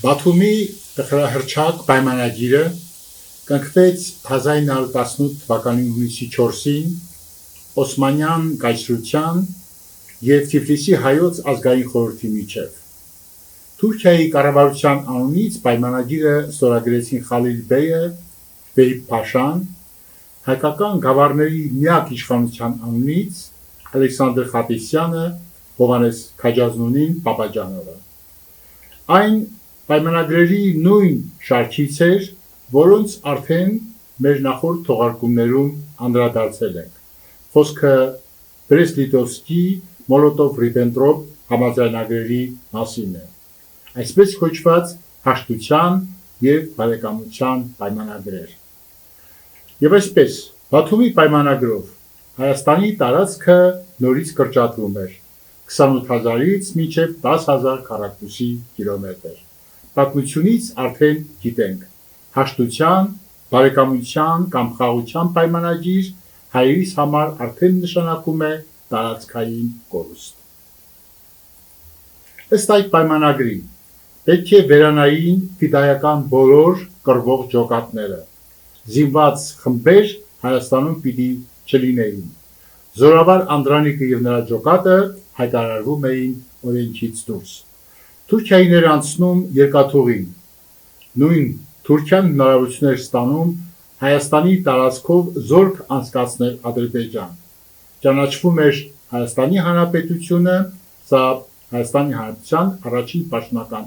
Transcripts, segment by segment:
Բաթումի տխրահռչակ պայմանագիրը կնքվեց 1918 թվականի հունիսի 4-ին Օսմանյան կայսրության և Թիֆլիսի հայոց ազգային խորհրդի միջև։ Թուրքիայի կառավարության անունից պայմանագիրը ստորագրեցին Խալիլ բեյը, Վեհիբ Փաշան, հայկական գավառների միակ իշխանության անունից Ալեքսանդր Խատիսյանը, Հովհաննես Քաջազնունին Պապաջանովը։ Այն պայմանագրերի նույն շարքից էր, որոնց արդեն մեր նախորդ թողարկումներում անդրադարձել ենք։ Խոսքը Բրեստ-Լիտովսկի Մոլոտով-Ռիբենտրոպ համաձայնագրերի մասին է, այսպես կոչված հաշտության և բարեկամության պայմանագրեր։ Եվ այսպես, Բաթումի պայմանագրով Հայաստանի տարածքը նորից կրճատվում էր 28,000-ից մինչև 10,000 քառակուսի կիլոմետր։ Պատմությունից արդեն գիտենք, հաշտության, բարեկամության կամ խաղաղության պայմանագիր հայերիս համար արդեն նշանակում է տարածքային կորուստ։ Ըստ այդ պայմանագրի, պետք է վերանային ֆիդայական բոլոր կռվող ջոկատները, զինված խմբեր Հայաստանում պիտի չլինեին։ Զորավար Անդրանիկը և նրա ջոկատը հայտարարվում էին օրենքից դուրս։ Թուրքիային էր անցնում երկաթուղին։ Նույն Թուրքիան հնարավորություն էր ստանում Հայաստանի տարածքով զորք անցկացնել Ադրբեջան։ Ճանաչվում էր Հայաստանի Հանրապետությունը, սա Հայաստանի Հանրապետության առաջին պաշտոնական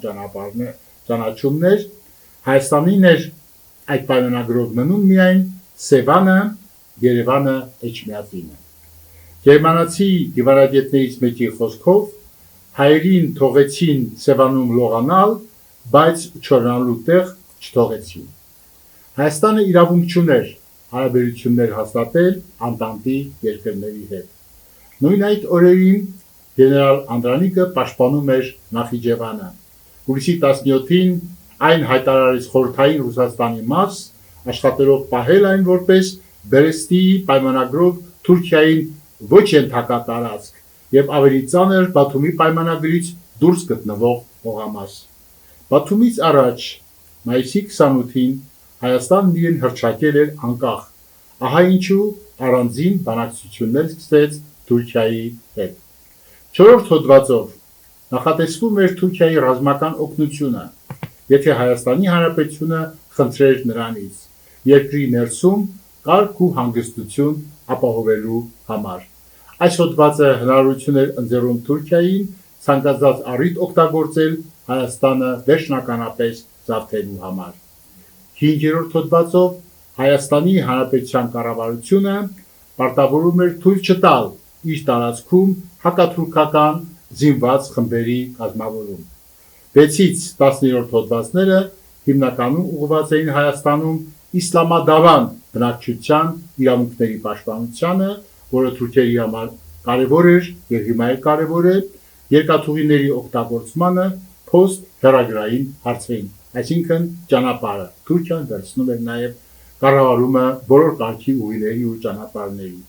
ճանաչումն էր, Հայաստանին էր այդ պայմանագրով մնում միայն Սևանը, Երևանը, Էջմիածինը։ Գերմանացի դիվանագետներից մեկի խոսքով հայերին թողեցին Սևանում լողանալ, բայց չորանալու տեղ չթողեցին։ Հայաստանը իրավունք չուներ հարաբերություններ հաստատել Անտանտի երկրների հետ։ Նույն այդ օրերին գեներալ Անդրանիկը պաշտպանում էր Նախիջևանը։ Հուլիսի 17-ին այն հայտարարեց խորհրդային Ռուսաստանի մաս, աշխատելով պահել այն որպես Բրեստի պայմանագրով Թուրքիային ոչ ենթակա տարածք և ավելի ծանր Բաթումի պայմանագրից դուրս գտնվող հողամաս։ Բաթումից առաջ մայիսի 28-ին Հայաստանն իրեն հռչակել էր անկախ, ահա ինչու առանձին բանակցություններ սկսեց Թուրքիայի հետ։ 4-րդ հոդվածով նախատեսվում էր Թուրքիայի ռազմական օգնությունը, եթե Հայաստանի Հանրապետությունը խնդրեր նրանից երկրի ներսում կարգ ու հանգստություն ապահովելու համար։ Այս հոդվածը հնարավորություն էր ընձեռում Թուրքիային ցանկացած առիթ օգտագործել Հայաստանը վերջնականապես զավթելու համար։ 5-րդ հոդվածով Հայաստանի Հանրապետության կառավարությունը պարտավորում էր թույլ չտալ իր տարածքում հակաթուրքական զինված խմբերի կազմավորում։ 6-ից 10-րդ հոդվածները հիմնականում ուղղված էին Հայաստանում իսլամադավան բնակչության իրավունքների պաշտպանությանը, որը թուրքերի համար կարևոր էր և հիմա էլ կարևոր է, երկաթուղիների օգտագործմանը, փոստ-հեռագրային հարցերին, այսինքն ճանապարհը։ Թուրքիան վերցնում էր նաև կառավարումը բոլոր կարգի ուղիների ու ճանապարհների։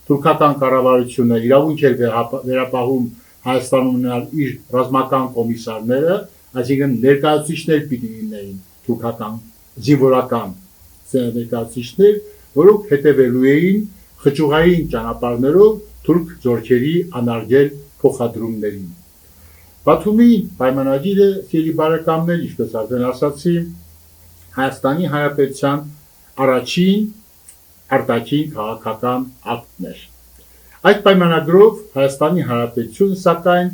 Թուրքական կառավարությունը իրավունք էր վերապահում Հայաստանում ունենալ իր ռազմական կոմիսարները, այսինքն ներկայացուցիչներ պիտի լինեին թուրքական զինվորական ներկայացուցիչներ, որոնք հետևելու էին խճուղային ճանապարհներով թուրք զորքերի անարգել փոխադրումներին։ Բաթումի պայմանագիրը, սիրելի բարեկամներ, ինչպես արդեն ասացի, Հայաստանի Հանրապետության առաջին արտաքին քաղաքական ակտն էր։ Այդ պայմանագրով Հայաստանի Հանրապետությունը, սակայն,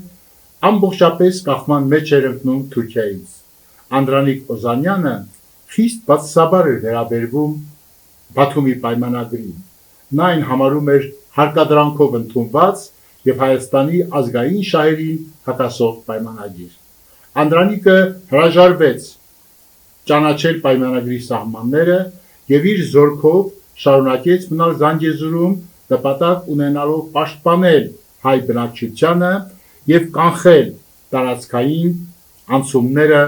ամբողջապես կախման մեջ էր ընկնում Թուրքիայից։ Անդրանիկ Օզանյանը խիստ բացասաբար էր վերաբերվում Բաթումի պայմանագրին։ Նա այն համարում էր հարկադրանքով ընդունված և Հայաստանի ազգային շահերին հակասող պայմանագիր։ Անդրանիկը հրաժարվեց ճանաչել պայմանագրի սահմանները և իր զորքով շարունակեց մնալ Զանգեզուրում, նպատակ ունենալով պաշտպանել հայ բնակչությանը և կանխել տարածքային անցումները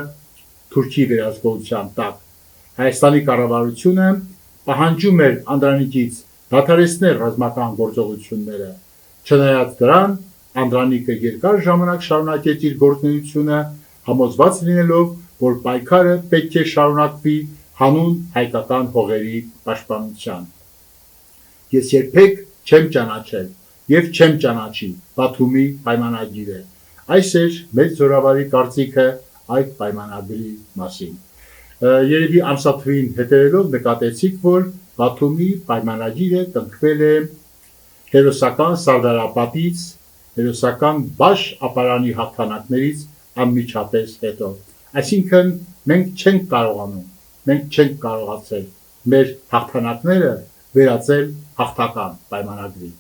Թուրքի վերահսկողության տակ։ Հայաստանի կառավարությունը պահանջում էր Անդրանիկից դադարեցնել ռազմական գործողությունները։ Չնայած դրան, Անդրանիկը երկար ժամանակ շարունակեց իր գործունեությունը, համոզված լինելով, որ պայքարը պետք է շարունակվի հանուն հայկական հողերի պաշտպանության։ Ես երբեք չեմ ճանաչել եւ չեմ ճանաչի Բաթումի պայմանագիրը։ Այս էր մեծ զորավարի կարծիքը այդ պայմանագրի մասին։ Երևի ամսաթվին հետևելով նկատեցիք, որ Բաթումի պայմանագիրը կնքվել է հերոսական Սարդարապատից, հերոսական Բաշ ապարանի հաղթանակներից անմիջապես հետո։ Այսինքն մենք չենք կարողանում, մենք չենք կարողացել մեր հաղթանակները վերածել հաղթական պայմանագրի։